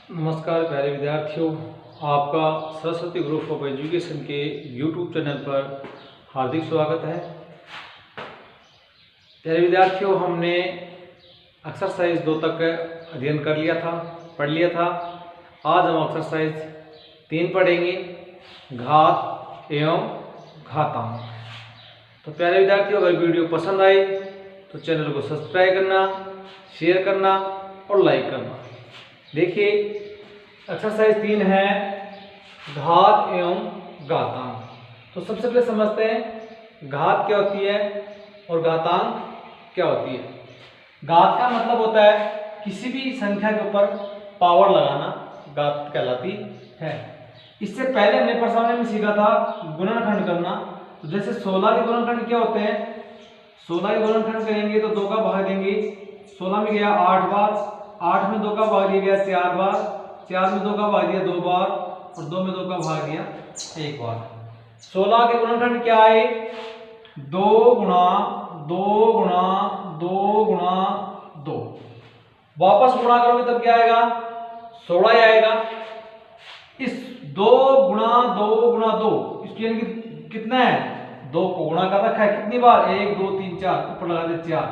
नमस्कार प्यारे विद्यार्थियों, आपका सरस्वती ग्रुप ऑफ एजुकेशन के यूट्यूब चैनल पर हार्दिक स्वागत है। प्यारे विद्यार्थियों, हमने एक्सरसाइज 2 तक अध्ययन कर लिया था, पढ़ लिया था। आज हम एक्सरसाइज 3 पढ़ेंगे, घात एवं घातांक। तो प्यारे विद्यार्थियों, अगर वीडियो पसंद आई तो चैनल को सब्सक्राइब करना, शेयर करना और लाइक करना। देखिए, एक्सरसाइज 3 है घात एवं घातांक। तो सबसे पहले समझते हैं घात क्या होती है और घातांक क्या होती है। घात का मतलब होता है किसी भी संख्या के ऊपर पावर लगाना, घात कहलाती है। इससे पहले हमने प्रश्न में सीखा था गुणनखंड करना। तो जैसे 16 के गुणनखंड क्या होते हैं, 16 के गुणनखंड करेंगे तो 2 का भाग देंगे। 16 में गया 8 बार, 8 में 2 का भाग दिया गया 4 बार, 4 में 2 का भाग दिया 2 बार और 2 में 2 का भाग दिया 1 बार। 16 के गुणनखंड क्या है? 2 गुणा 2 गुणा 2 गुणा 2। वापस गुणा करोगे तब क्या आएगा? 16 ही आएगा। इस 2 गुणा 2 गुणा 2 इसकी यानी कि कितना है? 2 को गुणा कर रखा है कितनी बार? 1 2 3 4, ऊपर लगा दे 4।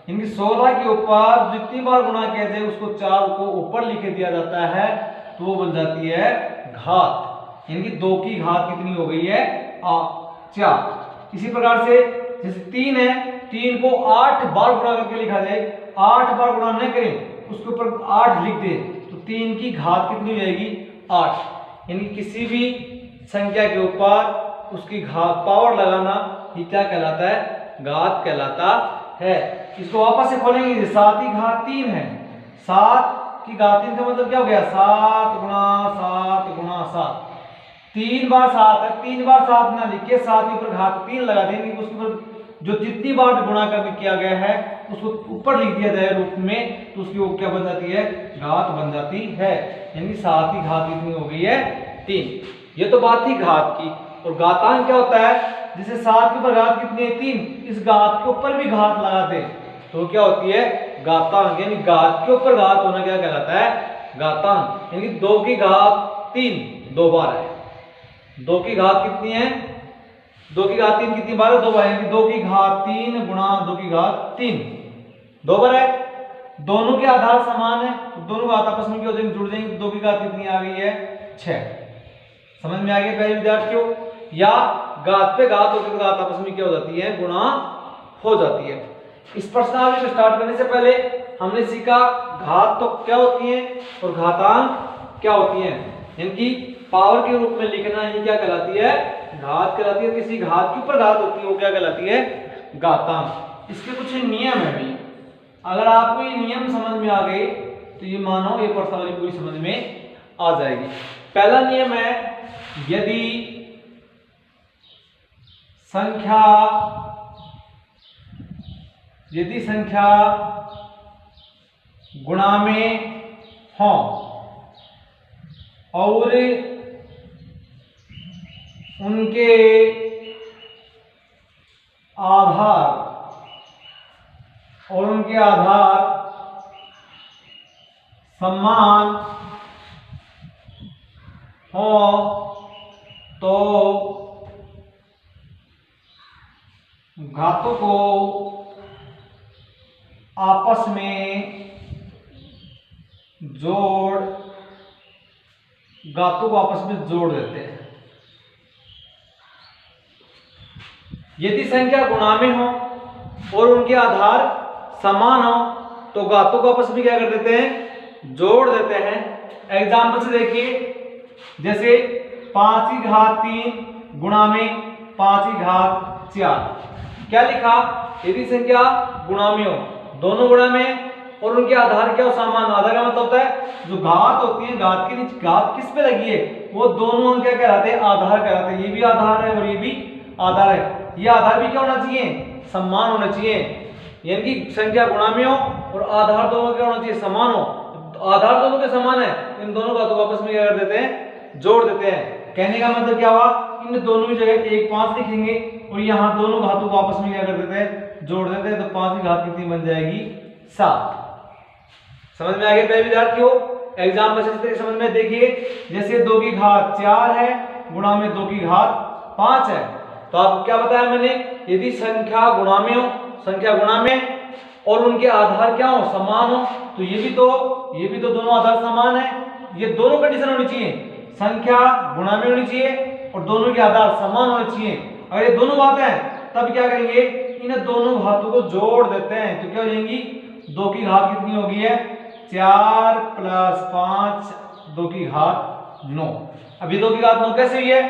इनकी 16 के ऊपर जितनी बार गुणा किया जाए उसको 4 को ऊपर लिख दिया जाता है, तो वो बन जाती है घात। यानी कि 2 की घात कितनी हो गई है? 4। इसी प्रकार से जैसे 3 है, 3 को 8 बार गुणा करके लिखा जाए, 8 बार गुणा न करें उसके ऊपर 8 लिख दे तो 3 की घात कितनी हो जाएगी? 8। यानी किसी भी संख्या के ऊपर उसकी घात पावर लगाना ये क्या कहलाता है? घात कहलाता है। इसको वापस से खोलेंगे, 7 की घात 3 है। 7 की घात 3 का मतलब क्या हो गया? 7 गुणा 7 गुणा 7। 3 बार 7 है, 3 बार 7 ना लिख के 7 के ऊपर घात 3 लगा देंगे। उसके ऊपर जो जितनी बार गुणा कर किया गया है उसको ऊपर लिख दिया जाए रूप में, तो उसकी वो क्या बन जाती है? घात बन जाती है। यानी 7 की घात कितनी हो गई है? 3। ये तो बात थी घात की। और घातांक क्या होता है? जैसे 7 के ऊपर घात कितनी है? 3। इस घात के ऊपर भी घात लगा दे तो क्या होती है? घातांक। यानी घात के ऊपर घात होना क्या कहलाता है? घातांक। यानी 2 की घात 3 2 बार है। 2 की घात कितनी है? 2 की घात 3 कितनी बार है? 2 बार। यानी 2 की घात 3 गुणा 2 की घात 3 2 बार है। दोनों के आधार समान है, दोनों घात आपस में क्या हो जाएंगे? जुड़ जाएंगे। 2 की घात कितनी आ गई है? 6। समझ में आ गया प्यारे विद्यार्थियों? या घात पे घात होकर घात आपस में क्या हो जाती है? गुणा हो जाती है। इस प्रश्नावली को स्टार्ट करने से पहले हमने सीखा घात तो क्या होती है और घातांक क्या होती है। यानी पावर के रूप में लिखना ये क्या कहलाती है? घात कहलाती है। किसी घात के ऊपर घात होती है वो क्या कहलाती है? घातांक। इसके कुछ नियम है भी, अगर आपको ये नियम समझ में आ गए तो ये मानो ये प्रश्नावली पूरी समझ में आ जाएगी। पहला नियम है, यदि संख्या गुणा में हो और उनके आधार समान हो तो घातों को आपस में जोड़ देते हैं। यदि संख्या गुणा में हो और उनके आधार समान हो तो घातों को आपस में क्या कर देते हैं? जोड़ देते हैं। एग्जाम्पल से देखिए, जैसे 5 की घात 3 गुणा में 5 की घात 4। क्या लिखा? यदि संख्या गुणा में हो, दोनों गुणा में और उनके आधार क्या हो? समान। आधार का मतलब होता है जो घात होती है, घात के नीचे घात किस पे लगी है? वो दोनों अंक क्या कहलाते हैं? आधार कहलाते हैं। ये भी आधार है और ये भी आधार है। ये आधार भी क्या होना चाहिए? समान होना चाहिए। यानी कि संख्या गुणा में हो और आधार दोनों क्या होना चाहिए? समान हो। आधार दोनों के समान है, इन दोनों घातों को आपस में क्या कर देते हैं? जोड़ देते हैं। कहने का मतलब क्या हुआ? इन दोनों की जगह 1 5 लिखेंगे और यहाँ दोनों घातों को आपस में क्या कर देते हैं? जोड़ देते हैं। तो 5 की घात कितनी बन जाएगी? 7। समझ में आ गया प्यारे विद्यार्थियों? एग्जाम्पल से इस तरीके समझ में देखिए, जैसे 2 की घात 4 है गुणा में 2 की घात 5 है। तो आपको क्या बताया मैंने, यदि संख्या गुणा में हो, संख्या गुणा में और उनके आधार क्या हो, समान हो, तो ये भी तो दोनों आधार समान है। ये दोनों कंडीशन होनी चाहिए, संख्या गुणा में होनी चाहिए और दोनों के आधार समान होने चाहिए। अगर ये दोनों बातें हैं तब क्या करेंगे, इन दोनों घातों को जोड़ देते हैं तो क्या हो जाएंगी, 2 की घात कितनी होगी है 4 + 5 2 की घात 9। अभी 2 की घात 9 कैसे हुई है,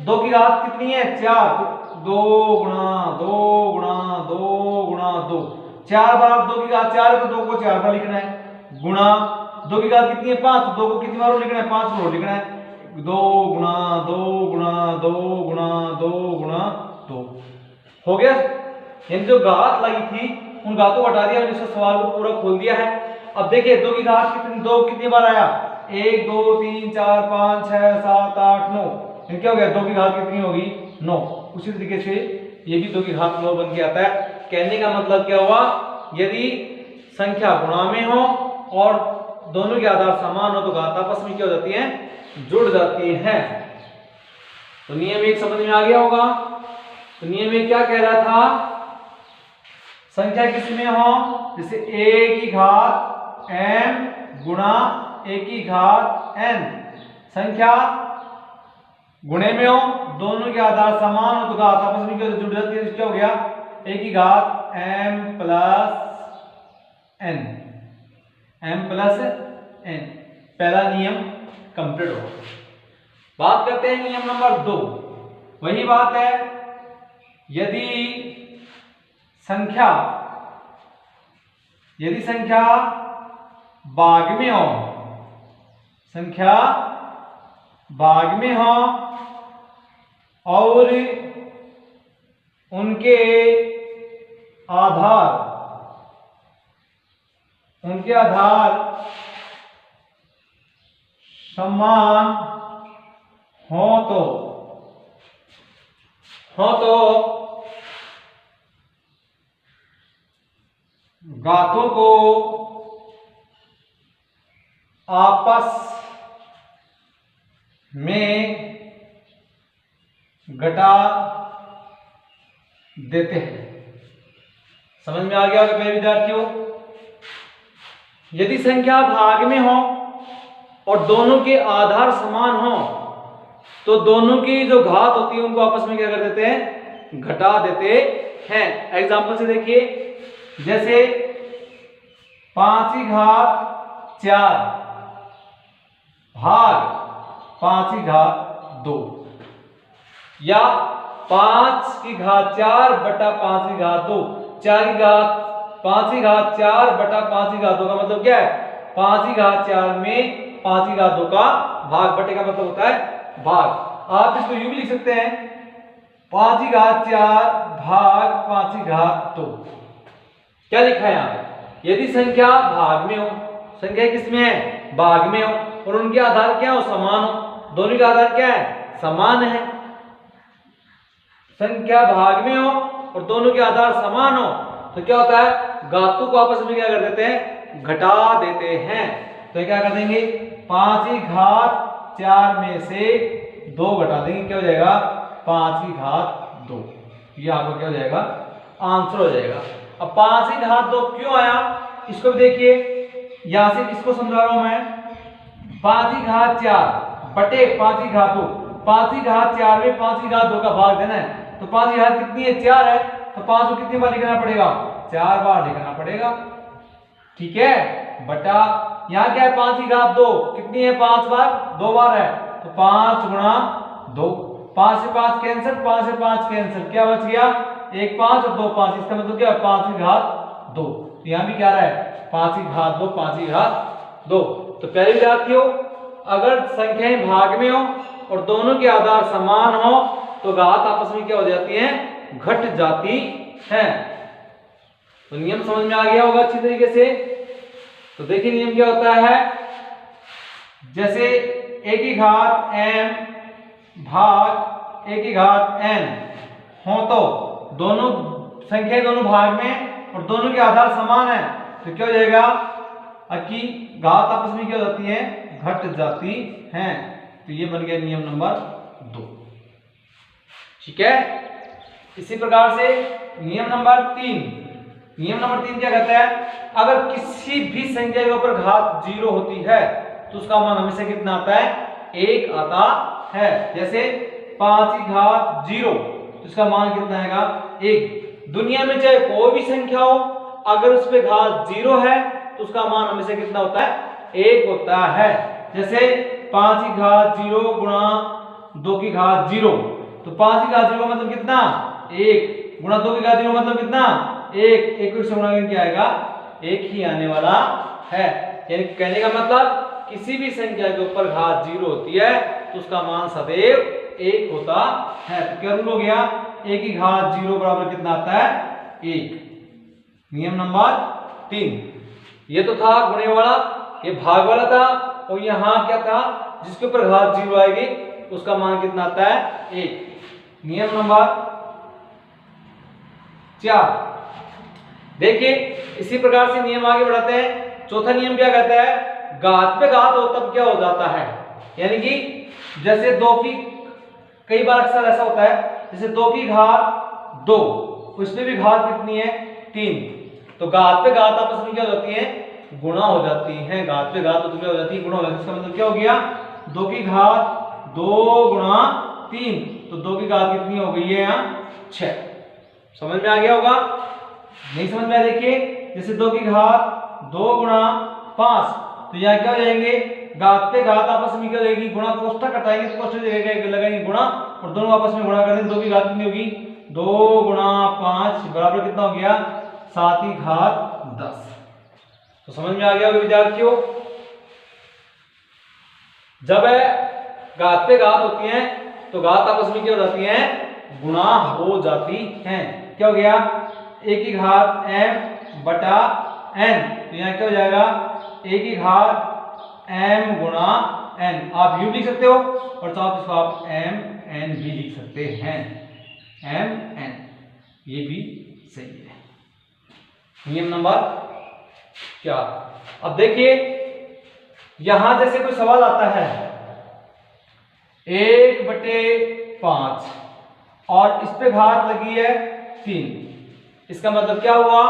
2 की घात कितनी है 4, तो 2 × 2 × 2 × 2, 4 बार 2 की घात 4 है तो 2 को 4 बार लिखना है, गुणा 2 की घात कितनी है 5, तो 2 को कितनी बार लिखना है 5 बार लिखना है, 2 × 2 × 2 × 2 × 2 हो गया। यानी जो घात लगी थी उन घातों को हटा दिया, मैंने इस सवाल को पूरा खोल दिया है। अब देखिए 2 की घात कितनी बार आया, 1 2 3 4 5 6 7 8 9, ये क्या हो गया 2 की घात कितनी होगी 9। उसी तरीके से ये भी 2 की घात 9 बन के आता है। कहने का मतलब क्या हुआ, यदि संख्या गुणा में हो और दोनों के आधार समान हो तो घात आपस में क्या हो जाती है, जुड़ जाती है। तो नियम 1 समझ में आ गया होगा। तो नियम 1 क्या कह रहा था, संख्या किसमें हो, जैसे a की घात m गुणा a की घात n, संख्या गुणे में हो दोनों के आधार समान हो तो घात आपस में क्या जुड़ जाती है, क्या हो गया a की घात m प्लस n। पहला नियम कंप्लीट हो। बात करते हैं नियम नंबर 2। वही बात है, यदि संख्या भाग में हो, संख्या भाग में हो और उनके आधार समान हो तो घातों को आपस में घटा देते हैं। समझ में आ गया होगा मेरे विद्यार्थियों। यदि संख्या भाग में हो और दोनों के आधार समान हो तो दोनों की जो घात होती है उनको आपस में क्या कर देते हैं, घटा देते हैं। एग्जांपल से देखिए, जैसे 5 की घात 4 भाग 5 की घात 2 या 5 की घात 4 बटा 5 की घात 2, 4 की घात 5 की घात 4 बटा 5 की घात 2 का मतलब क्या है, 5 की घात 4 में 5 की घात 2 का भाग, बटे का मतलब होता है भाग। आप इसको यूं भी लिख सकते हैं, 5 की घात 4 भाग 5 की घात 2। क्या लिखा है यहाँ, यदि संख्या भाग में हो, संख्या किसमें है, भाग में हो और उनके आधार क्या हो, समान हो, दोनों के आधार क्या है, समान है। संख्या भाग में हो और दोनों के आधार समान हो तो क्या होता है, घातों को आपस में क्या कर देते हैं, घटा देते हैं। तो क्या कर देंगे, 5 की घात 4 में से 2 घटा देंगे, क्या हो जाएगा 5 की घात 2। ये आपका क्या हो जाएगा, आंसर हो जाएगा। अब 5 की घात 2 क्यों आया, इसको भी देखिए, यहां से इसको समझा रहा हूं मैं। 5 की घात 4 बटे 5 की घात 2, 5 की घात 4 में 5 की घात 2 का भाग देना है तो 5 की घात कितनी है, 4 है, तो 5 को कितनी बार लिखना पड़ेगा, 4 बार लिखना पड़ेगा। ठीक है, बटा यहाँ क्या है, 5 की घात 2 कितनी है, 5 बार 2 बार है, तो 5 गुणा 2, 5 से 5 कैंसिल, 5 से 5 कैंसिल, क्या बच गया 1 5 और 2 5, इसका मतलब क्या है 5 की घात 2। तो यहाँ भी क्या रहा है 5 की घात 2, 5 की घात 2। तो पहले विद्यार्थियों, अगर संख्याएं भाग में हो और दोनों के आधार समान हो तो घात आपस में क्या हो जाती है, घट जाती है। तो नियम समझ में आ गया होगा अच्छी तरीके से। तो देखिए नियम क्या होता है, जैसे a की घात m भाग a की घात n हो तो दोनों भाग में और दोनों के आधार समान है तो क्या हो जाएगा, कि घात आपस में क्या हो जाती है, घट जाती हैं। तो ये बन गया नियम नंबर 2। ठीक है। इसी प्रकार से नियम नंबर 3, नियम नंबर 3 क्या कहता है, अगर किसी भी संख्या के ऊपर घात 0 होती है तो उसका मान हमेशा कितना आता है, 1 आता है। जैसे 5 की घात 0 तो इसका मान कितना आएगा, 1। दुनिया में चाहे कोई भी संख्या हो, अगर उस पे घात 0 है तो उसका मान हमेशा कितना होता है, 1 होता है। जैसे 5 की घात 0 गुणा 2 की घात 0, तो 5 की घात 0 का मतलब कितना, 1 गुणा 2 की घात 0 मतलब कितना, 1। 1 से गुणा करके क्या आएगा, 1 ही आने वाला है। यानी कहने का मतलब किसी भी संख्या के ऊपर घात 0 होती है तो उसका मान सदैव 1 होता है। तो क्या रूल हो गया, 1 की घात 0 बराबर कितना आता है, 1। नियम नंबर 3। ये तो था गुणे वाला, ये भाग वाला था, और यहां क्या था, जिसके ऊपर घात 0 आएगी उसका मान कितना आता है, 1। नियम नंबर 4। देखिए इसी प्रकार से नियम आगे बढ़ाते हैं। चौथा नियम क्या कहता है, घात पे घात हो तब क्या हो जाता है, यानी कि जैसे 2 की, कई बार अक्सर ऐसा होता है, जैसे 2 की घात 2, उसमें भी घात कितनी है, 3। तो घात पे घात आपस में क्या हो जाती है, गुणा हो जाती है। घात पे घात तो क्या हो जाती है, गुणा हो जाती है। इसका मतलब क्या हो गया, 2 की घात 2 गुणा 3, तो 2 की घात कितनी हो गई है, यहाँ 6। समझ में आ गया होगा, नहीं समझ में आया, देखिए जैसे 2 की घात 2 गुणा 5, तो यहाँ क्या हो जाएंगे, घात पे घात आपस में क्या हो जाएगी, गुणा, कोष्ठक हटाएंगे तो कोष्ठक जगह लगाएंगे गुणा, और दोनों आपस में गुणा कर देंगे। 2 की घात कितनी होगी, 2 गुणा 5 बराबर कितना हो गया, 7 की घात 10। तो समझ में आ गया होगा विद्यार्थियों। जब घात पे घात होती है तो घात आपस में क्या हो जाती है, गुणा हो जाती हैं। क्या हो गया, 1 की घात m बटा n, तो यहाँ क्या हो जाएगा, 1 की घात m गुणा n। आप यू लिख सकते हो और चाहो तो इसको आप m n भी लिख सकते हैं, m n, ये भी सही है। नियम नंबर 4। अब देखिए यहां जैसे कोई सवाल आता है 1/5 और इस पे घात लगी है 3, इसका मतलब क्या हुआ,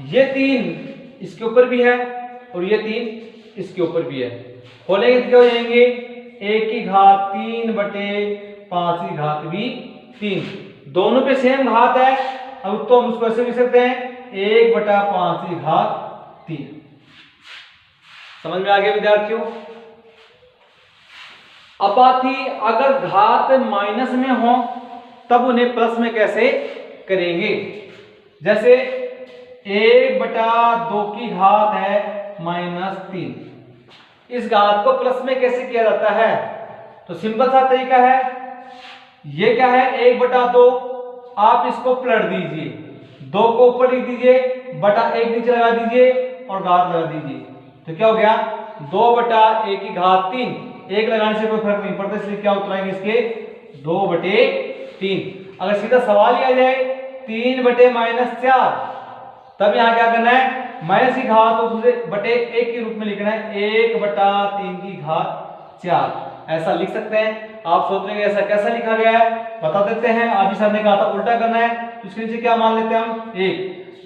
ये 3 इसके ऊपर भी है और ये 3 इसके ऊपर भी है। खोलेंगे तो क्या हो जाएंगे, 1 की घात 3/5 की घात भी 3, दोनों पे सेम घात है। अब तो हम उसको ऐसे लिख सकते हैं, 1/5 की घात 3। समझ में आ गया विद्यार्थियों। अब बात थी अगर घात माइनस में हो तब उन्हें प्लस में कैसे करेंगे। जैसे 1/2 की घात है -3, इस घात को प्लस में कैसे किया जाता है, तो सिंपल सा तरीका है, ये क्या है 1/2, आप इसको पलट दीजिए, 2 को ऊपर लिख दीजिए, बटा 1 नीचे लगा दीजिए और घात लगा दीजिए, तो क्या हो गया 2/1 की घात 3। 1 लगाने से कोई फर्क नहीं पड़ता, इसलिए क्या उत्तर आएंगे इसके 2/3। अगर सीधा सवाल ही आ जाए 3/-4, तब यहाँ क्या करना है, माइनस की घात उसे बटे 1 के रूप में लिखना है, 1/3 की घात 4 ऐसा लिख सकते हैं। आप सोच रहे हैं ऐसा कैसा लिखा गया है, बता देते हैं। आज ही सर ने कहा था उल्टा करना है, तो इसके नीचे क्या मान लेते हैं हम 1।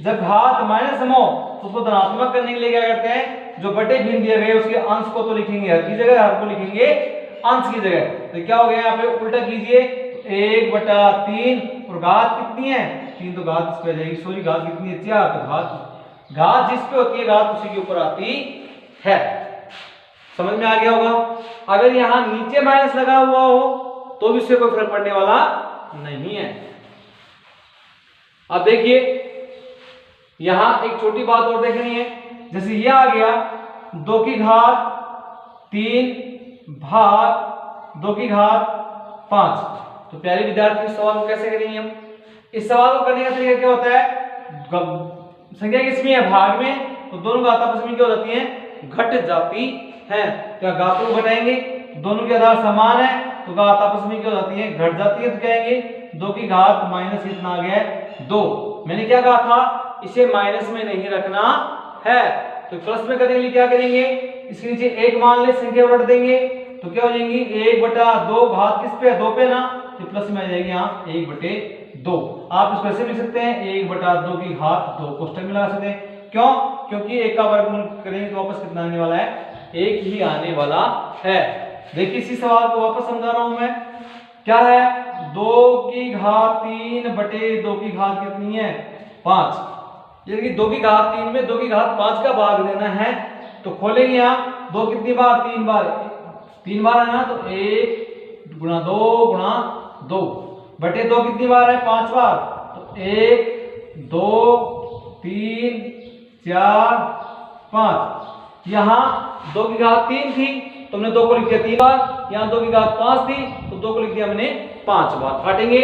जब घात माइनस में हो तो उसको धनात्मक करने के लिए क्या करते हैं, जो बटे भिन्न दिए गए उसके अंश को तो लिखेंगे हर की जगह, हर को लिखेंगे अंश की जगह। तो क्या हो गया यहाँ पे, उल्टा कीजिए, 1/3 और घात कितनी है 3, तो घात इस पे आ जाएगी, सॉरी घात कितनी है 4, तो घात जिस पे होती है घात उसी के ऊपर आती है। समझ में आ गया होगा। अगर यहाँ नीचे माइनस लगा हुआ हो तो भी उससे कोई फर्क पड़ने वाला नहीं है। अब देखिए यहां एक छोटी बात और देखनी है, जैसे ये आ गया 2 की घात 3 भाग 2 की घात 5, तो प्यारे विद्यार्थी इस सवाल को कैसे करेंगे हम। इस सवाल को करने का तरीका क्या होता है, संख्या किसमें है, भाग में, तो दोनों घात आपस में क्या हो जाती है, घट जाती है। क्या घातों को घटाएंगे, दोनों के आधार समान है तो घात आपस में क्या हो जाती है, घट जाती है। तो कहेंगे 2 की घात माइनस कितना आ गया है 2। मैंने क्या कहा था, इसे माइनस में नहीं रखना है, तो प्लस में करने के लिए क्या करेंगे, इसके नीचे एक मान ले, संख्या उलट देंगे तो क्या हो जाएंगी 1/2, घात किस पे है 2 पे ना, तो प्लस में आ जाएगी यहाँ 1/2। आप इसको ऐसे लिख सकते हैं 1/2 की घात 2, कोष्टक में लगा सकते हैं। क्यों, क्योंकि एक का वर्गमूल करेंगे तो वापस कितना आने वाला है, एक ही आने वाला है। देखिए इसी सवाल को वापस समझा रहा हूं मैं, क्या है 2 की घात 3/2 की घात कितनी है 5, यानी कि 2 की घात 3 में 2 की घात 5 का भाग देना है। तो खोलेंगे यहाँ 2 कितनी बार 3 बार, 3 बार है ना, तो 1 गुणा 2 गुणा 2 बटे 2 कितनी बार है 5 बार, तो 1 2 3 4 5। यहाँ 2 की घात 3 थी तो हमने 2 को लिख दिया 3 बार, यहाँ 2 की घात 5 थी तो 2 को लिख दिया हमने 5 बार। काटेंगे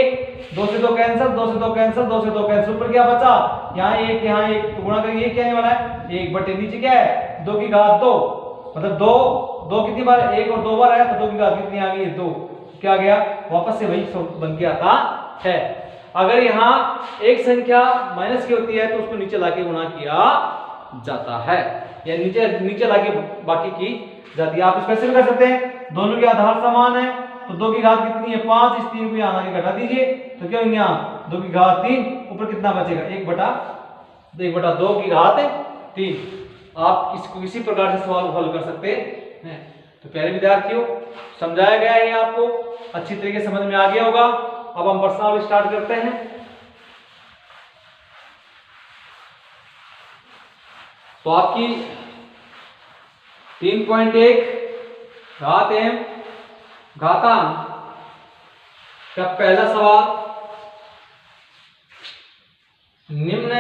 2 से 2 कैंसिल, 2 से 2 कैंसिल, 2 से 2 कैंसिल, ऊपर क्या बचा यहाँ 1 यहाँ 1, तो गुणा करेंगे ये क्या आने वाला है 1 बटे नीचे क्या है 2 की घात 2, मतलब 2 कितनी बार 1 और 2 बार है तो 2 की घात कितनी आ गई 2, क्या आ गया वापस से वही बन के आता है। अगर यहाँ एक संख्या माइनस की होती है तो उसको नीचे लाके गुणा किया जाता है, या नीचे लाके बाकी की जाती है। आप इसको ऐसे भी कर सकते हैं, दोनों के आधार समान है तो 2 की घात कितनी है 5, इस 3 को यहाँ आगे घटा दीजिए तो क्या होंगे यहाँ 2 की घात 3, ऊपर कितना बचेगा 1/2 की घात 3। आप इसको इसी प्रकार से सवाल हल कर सकते हैं। तो प्यारे विद्यार्थियों, समझाया गया है आपको, अच्छी तरीके से समझ में आ गया होगा। अब हम प्रश्नावली स्टार्ट करते हैं। तो आपकी 3.1 घात एम घातांक का पहला सवाल, निम्न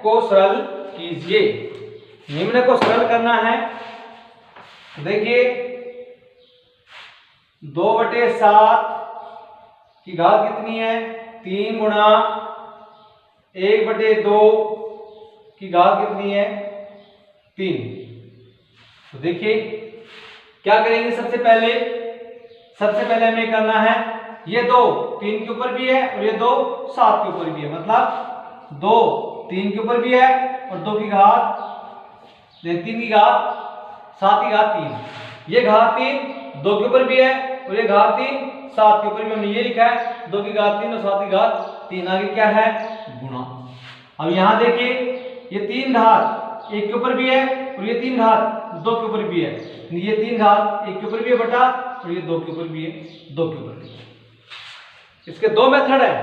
को सरल कीजिए। निम्न को सरल करना है, देखिए 2/7 की घात कितनी है 3 गुणा 1/2 की घात कितनी है 3। तो देखिए क्या करेंगे, सबसे पहले हमें करना है ये 2 3 के ऊपर भी है और ये 2 7 के ऊपर भी है, मतलब 2 3 के ऊपर भी है और 2 की घात 3 की घात 7 की घात 3, ये घात 3 2 के ऊपर भी है और ये घात 3 7 के ऊपर भी। हमने ये लिखा है 2 की घात 3 और 7 की घात 3, आगे क्या है गुणा। अब यहाँ देखिए ये 3 घात 1 के ऊपर भी है और ये 3 घात 2 के ऊपर भी है, ये 3 घात 1 के ऊपर भी है बटा और ये 2 के ऊपर भी है 2 के ऊपर भी है। इसके 2 मेथड है।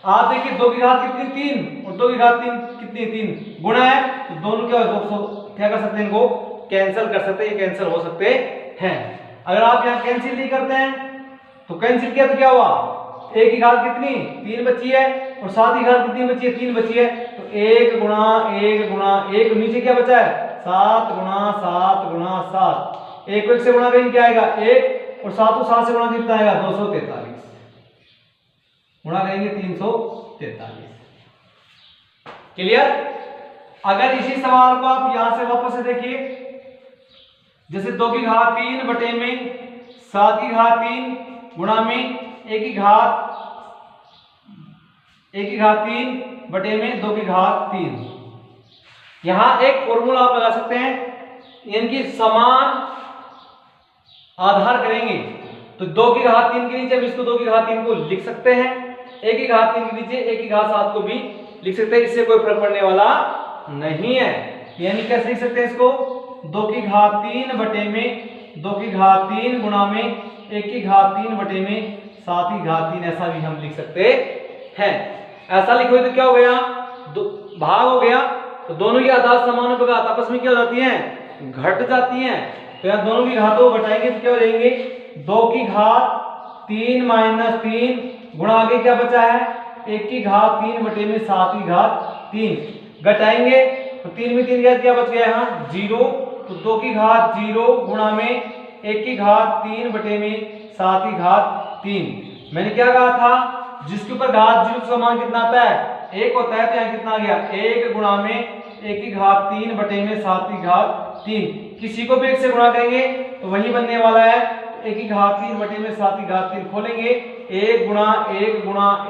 आप देखिए 2 की घात कितनी 3 और 2 की घात 3 कितनी 3 गुणा है, तो दोनों क्या कर सकते हैं, इनको कैंसिल कर सकते हैं, ये कैंसिल हो सकते हैं। अगर आप यहाँ कैंसिल नहीं करते हैं तो कैंसिल किया तो क्या हुआ, 1 की घात कितनी 3 बची है और 7 की घात कितनी बची है 3 बची है, तो 1 गुणा 1 गुणा 1, नीचे क्या बचा है 7 गुणा 7 गुणा 7, 1 को 1 से गुणा करेंगे क्या आएगा 1 और 7 को 7 से गुणा कितना आएगा 243, गुणा करेंगे 343। क्लियर। अगर इसी सवाल को आप यहां से वापस से देखिए, जैसे 2 की घात 3 बटे में 7 की घात 3 गुणा में 1 की घात 3 बटे में 2 की घात 3, यहां एक फॉर्मूला आप लगा सकते हैं, इनकी समान आधार करेंगे तो 2 की घात 3 के नीचे हम इसको 2 की घात 3 को लिख सकते हैं, 1 की घात 3 के नीचे 1 की घात 7 को भी लिख सकते हैं, इससे कोई फर्क पड़ने वाला नहीं है। यानी कैसे लिख सकते हैं इसको 2 की घात 3 बटे में 2 की घात 3 गुणा में 1 की घात 3 बटे में 7 की घात 3, ऐसा भी हम लिख सकते हैं। ऐसा लिखोगे तो क्या हो गया भाग हो गया, तो दोनों की आधार समान होगा, आपस में क्या हो जाती हैं घट जाती हैं। तो यहाँ दोनों की घातों को घटाएंगे तो क्या हो जाएंगे 2 की घात 3 माइनस 3 गुणा आगे क्या बचा है 1 की घात 3 बटे में 7 की घात 3, घटाएंगे तो 3 में 3 गया क्या बच गया यहाँ 0, तो 2 की घात 0 गुणा में 1 की घात 3 बटे में 7 की घात 3। मैंने क्या कहा था, जिसके ऊपर घात 0 समान कितना आता है 1 होता है, तो यहाँ कितना आ गया 1 गुणा में 1 की घात 3 बटे में 7 की घात 3, किसी को भी 1 से गुणा करेंगे तो वही बनने वाला है, 1 की घात 3 बटे में 7 की घात 3 खोलेंगे 1 गुणा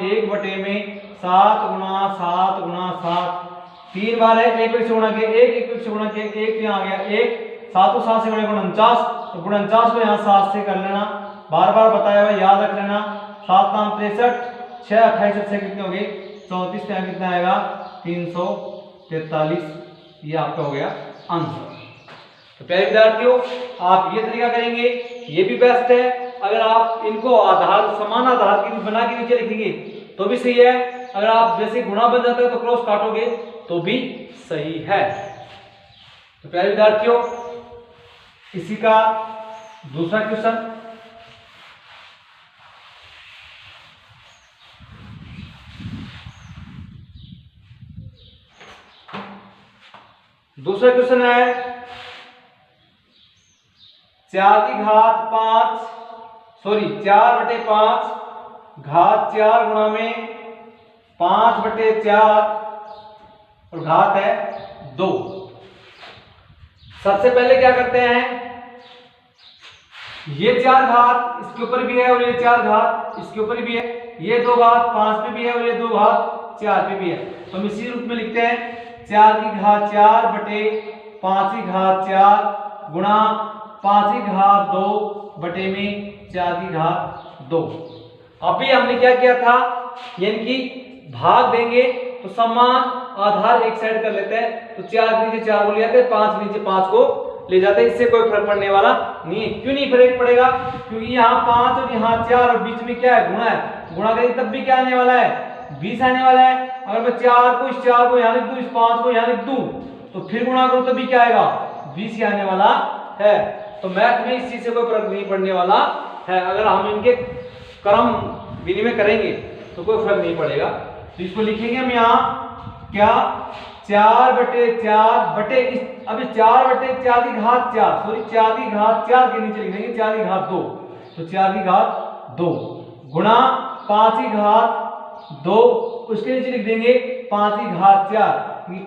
1 बटे में 7 गुणा 7 गुणा 7 3 बार है, 1 से गुणा किया 1, 1 से गुणा किया 1, यहाँ आ गया 1, 7 7 से गुणा 49, तो 49 को यहाँ 7 से कर लेना, बार बार बताया हुआ याद रख लेना। 7 नाम 63, 6 28 से कितने हो गए 34, यहाँ कितना आएगा 343, ये आपका हो गया आंसर। तो प्यारे विद्यार्थियों, आप ये तरीका करेंगे, ये भी बेस्ट है। अगर आप इनको आधार समान आधार की बना के नीचे लिखेंगे तो भी सही है, अगर आप जैसे गुणा बन जाता है तो क्रॉस काटोगे तो भी सही है। तो प्यारे विद्यार्थियों, इसी का दूसरा क्वेश्चन, दूसरा क्वेश्चन है 4/5 घात 4 गुणा में 5/4 और घात है 2। सबसे पहले क्या करते हैं, ये 4 घात इसके ऊपर भी है और ये 4 घात इसके ऊपर भी है, ये 2 घात 5 पे भी है और ये 2 घात 4 पे भी है, तो हम इसी रूप में लिखते हैं 4/4 गुणा 5/2 बटे में 4/2। अभी हमने क्या किया था, यानी कि भाग देंगे तो समान आधार एक साइड कर लेते हैं, तो 4 के नीचे 4 को ले जाते हैं, 5 के नीचे 5 को ले जाते हैं, इससे कोई फर्क पड़ने वाला नहीं है। क्यों नहीं फर्क पड़ेगा, क्योंकि यहाँ 5 और यहाँ 4 और बीच में क्या है गुणा है, गुणा करेंगे तब भी क्या आने वाला है 20 आने वाला है। अगर मैं 4 को इस 4 को यहाँ लिख दूं, इस 5 को यहाँ लिख दूं, तो फिर गुणा करूं तो भी क्या आएगा 20 ही आने वाला है। तो मैथ में इस चीज से कोई फर्क नहीं पड़ने वाला है, अगर हम इनके क्रम विनिमय करेंगे तो कोई फर्क नहीं पड़ेगा। तो इसको लिखेंगे हम यहाँ क्या 4/4 बटे इस, अभी 4/4 की घात 4, सॉरी 4 की घात 4 के नीचे लिख देंगे 4/2, तो 4/2 गुणा 5/2, उसके नीचे लिख देंगे 5/4,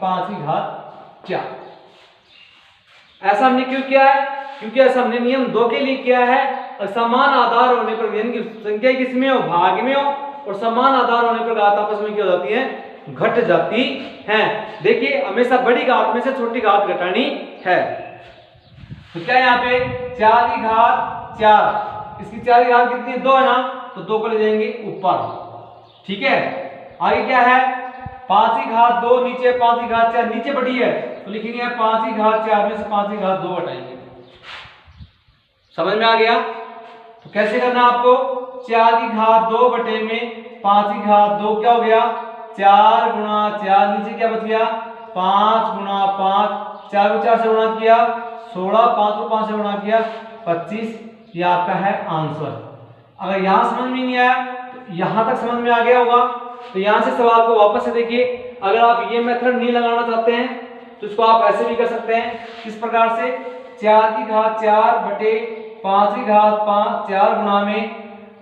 5/4। ऐसा हमने क्यों किया है, क्योंकि ऐसा हमने नियम 2 के लिए किया है। और समान आधार होने पर, यानी कि संख्या किसमें हो, भाग में हो, और समान आधार होने पर घात आपस में क्या हो जाती है, घट जाती हैं। देखिए हमेशा बड़ी घात में से छोटी घात घटानी है। तो क्या यहाँ पे 4/4, इसकी 4 कितनी है 2 है ना, तो 2 को ले जाएंगे ऊपर, ठीक है। आगे क्या है 5/2, नीचे 5/4, नीचे बड़ी है तो लिखेंगे 5/4 में से 5/2 हटाएंगे। समझ में आ गया। तो कैसे करना आपको, 4/2 बटे में 5/2 क्या हो गया 4 गुणा 4, नीचे क्या बच गया 5 गुणा 5, 4 को 4 से गुणा किया 16, 5 को 5 से गुणा किया 25, ये आपका है आंसर। अगर यहां समझ में नहीं आया तो यहां तक समझ में आ गया होगा। तो यहां से सवाल को वापस से देखिए, अगर आप ये मेथड नहीं लगाना चाहते हैं तो इसको आप ऐसे भी कर सकते हैं, किस प्रकार से 4/4 बटे 5/4 गुणा में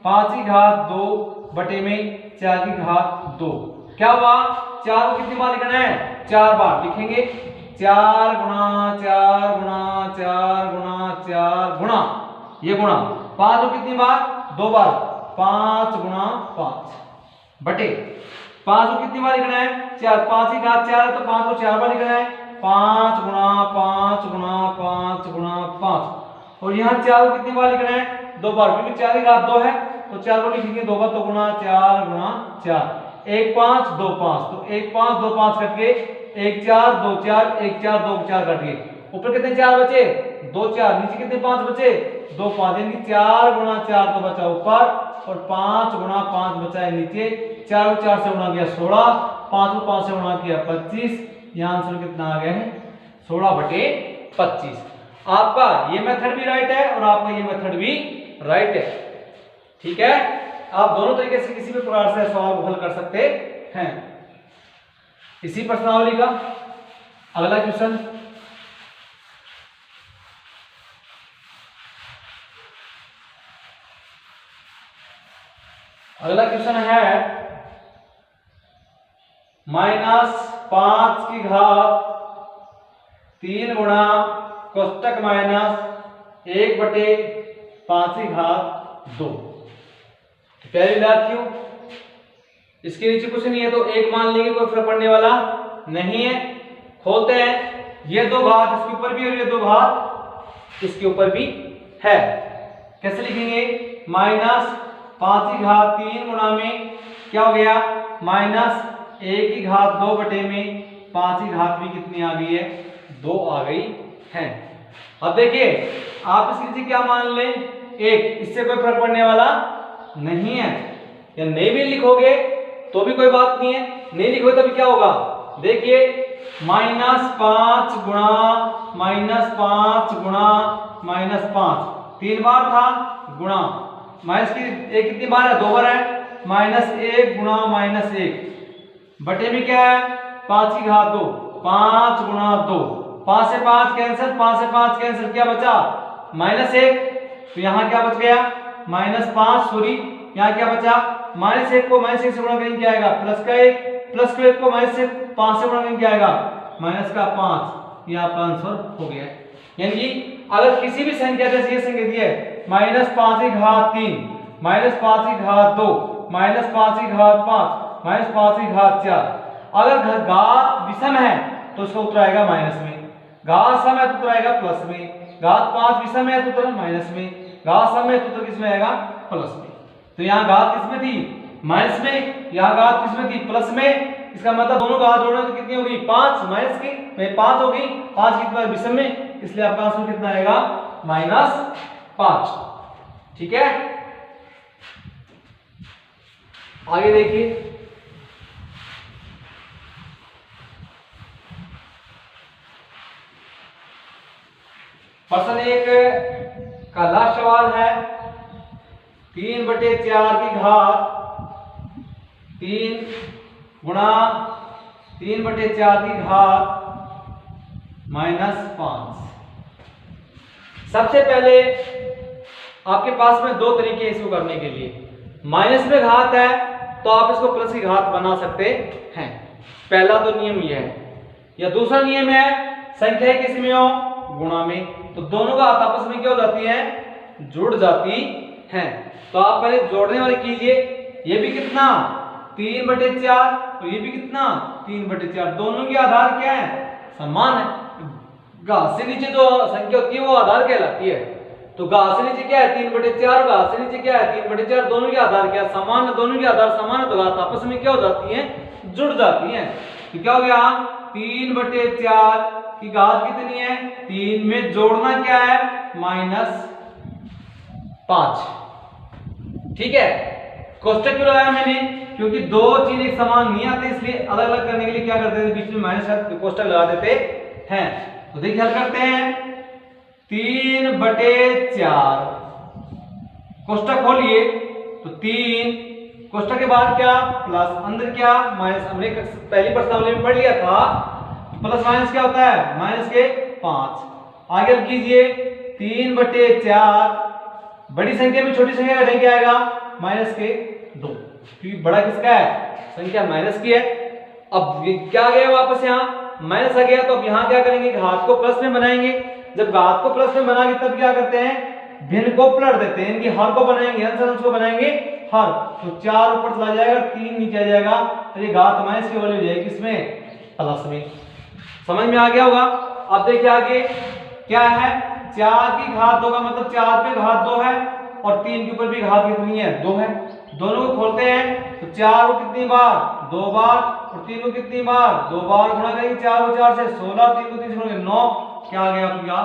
5/2 बटे में 4/2। क्या हुआ, 4 को कितनी बार लिखना है 4 बार लिखेंगे, 4 गुणा 4 गुणा 4 गुणा 4 गुणा, ये गुणा 5 को कितनी बार 2 बार, 5 गुणा 5 बटे 5 को कितनी बार लिखना है 4, 5/4 है तो 5 को 4 बार लिखना है, 5 गुणा 5 गुणा 5 गुणा 5, और यहाँ 4 को कितनी बार लिखना है 2 बार, क्योंकि 4/2 है तो 4 को लिखेंगे 2 बार, तो गुणा 4 गुणा 4, 1 5 2 5, तो 1 5 2 5 कट के 1 4 2 4, 1 4 2 4 कट गए, ऊपर कितने 4 बचे 2 4, नीचे कितने 5 बचे 2 5, यानी 4 गुणा 4 तो बचा ऊपर और 5 गुणा 5 बचा है नीचे, 4 को 4 से गुणा किया 16, 5 को 5 से गुणा किया 25, यहाँ आंसर कितना आ गया है 16/25। आपका ये मेथड भी राइट है और आपका ये मेथड भी राइट है, ठीक है। आप दोनों तरीके से किसी भी प्रकार से सवाल को हल कर सकते हैं। इसी प्रश्नावली का अगला क्वेश्चन, अगला क्वेश्चन है -5 गुणा कोष्टक -1/5/2। प्यारे विद्यार्थियों, इसके नीचे कुछ नहीं है तो 1 मान लेंगे, कोई फर्क पड़ने वाला नहीं है। खोलते हैं, ये दो घात इसके ऊपर भी और ये दो घात इसके ऊपर भी है। कैसे लिखेंगे? माइनस 5 की घात 3 गुणा में क्या हो गया, माइनस 1 की घात 2 बटे में 5 की घात भी कितनी आ गई है, 2 आ गई है। अब देखिए आप इसके नीचे क्या मान लें, 1, इससे कोई फर्क पड़ने वाला नहीं है, या नहीं भी लिखोगे तो भी कोई बात नहीं है, नहीं लिखोगे तभी क्या होगा, देखिए -5 गुणा -5 3 बार था गुणा, माइनस की एक कितनी बार है, 2 बार है, -1 गुणा -1 बटे में क्या है 5 की घात 2, 5 गुणा 2, 5 से 5 कैंसिल, 5 से 5 कैंसिल, क्या बचा -1, तो यहाँ क्या बच गया -5, सॉरी यहाँ क्या बचा, -1 को -1 से गुणा करेंगे क्या आएगा प्लस का 1, प्लस को 1 को -5 से गुणा करेंगे क्या आएगा -5, ये आपका आंसर हो गया। यानी कि अगर किसी भी संख्या जैसे ये संख्या दी है -5 की घात 3, -5 की घात 2, -5 की घात 5, -5 की घात 4, अगर घात विषम है तो उसका उत्तर आएगा माइनस में, घात सम है तो उत्तर आएगा प्लस में, घात 5 विषम है तो उत्तर माइनस में, घात सम है तो उत्तर किस में आएगा प्लस में। तो यहाँ घात किस में थी, माइनस में, यहाँ घात किस में थी, प्लस में, इसका मतलब दोनों घात जोड़ने तो कितनी होगी 5, माइनस की 5 होगी, 5 कितना विषम में, इसलिए आपका आंसर कितना आएगा -5। ठीक है, आगे देखिए, प्रश्न 1 का लास्ट सवाल है 3/4 की घात 3 गुणा 3/4 की घात -5। सबसे पहले आपके पास में दो तरीके हैं इसको करने के लिए, माइनस में घात है तो आप इसको प्लस की घात बना सकते हैं, पहला तो नियम यह है, या दूसरा नियम है संख्या किस में हो गुणा में, तो दोनों घात आपस में क्या हो जाती है, जुड़ जाती हैं। तो आप पहले जोड़ने वाले कीजिए, ये भी कितना 3/4 तो ये भी कितना 3/4, दोनों के आधार क्या है समान है, घात से नीचे जो संख्या होती है वो आधार कहलाती है, तो घात से नीचे क्या है 3/4, घात से नीचे क्या है 3/4, दोनों के आधार क्या समान है, दोनों के आधार समान है तो घात आपस में क्या हो जाती है, जुड़ जाती है। तो क्या हो गया 3/4 की घात कितनी है, 3 में जोड़ना क्या है -5। ठीक है, कोष्टक क्यों लगाया मैंने, क्योंकि दो चीज एक समान नहीं आते, इसलिए अलग अलग करने के लिए क्या करते थे, बीच में माइनस का कोष्टक लगा देते हैं। तो देखिए हल करते हैं, 3/4 कोष्टक खोलिए तो 3 कोष्टक के बाद क्या प्लस, अंदर क्या माइनस, हमने पहली प्रश्नावली में पढ़ लिया था, प्लस माइनस क्या होता है माइनस के 5। आगे कीजिए 3/4, बड़ी संख्या में छोटी संख्या घटाएंगे क्या आएगा -2, क्योंकि बड़ा किसका है संख्या माइनस की है। अब क्या आ गया वापस यहाँ माइनस आ गया, तो अब यहाँ क्या करेंगे घात को प्लस में बनाएंगे, जब घात को प्लस में बनाएंगे तब क्या करते हैं भिन्न को पलट देते हैं, इनकी हर को बनाएंगे, अंश को बनाएंगे हर, तो 4 ऊपर चला जाएगा 3 नीचे आ जाएगा, तो ये घात माइनस की वैल्यू जाएगी किसमें प्लस में। समझ में आ गया होगा। अब देखिए आगे क्या है, 4 की घात 2 का मतलब 4 पे घात 2 है और 3 के ऊपर भी घात कितनी है 2 है, दोनों को खोलते हैं तो 4 को कितनी बार 2 बार और 3 को कितनी बार 2 बार गुणा करेंगे, 4 को 4 से 16, 3 को 3 से गुणा 9, क्या आ गया आपका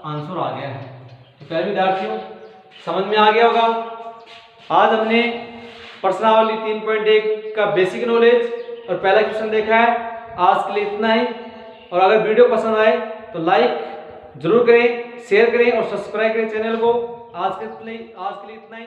आंसर आ गया है। तो प्यारे विद्यार्थियों समझ में आ गया होगा। आज हमने प्रश्नावली 3.1 का बेसिक नॉलेज और पहला क्वेश्चन देखा है। आज के लिए इतना ही, और अगर वीडियो पसंद आए तो लाइक जरूर करें, शेयर करें और सब्सक्राइब करें चैनल को। आज के लिए इतना ही।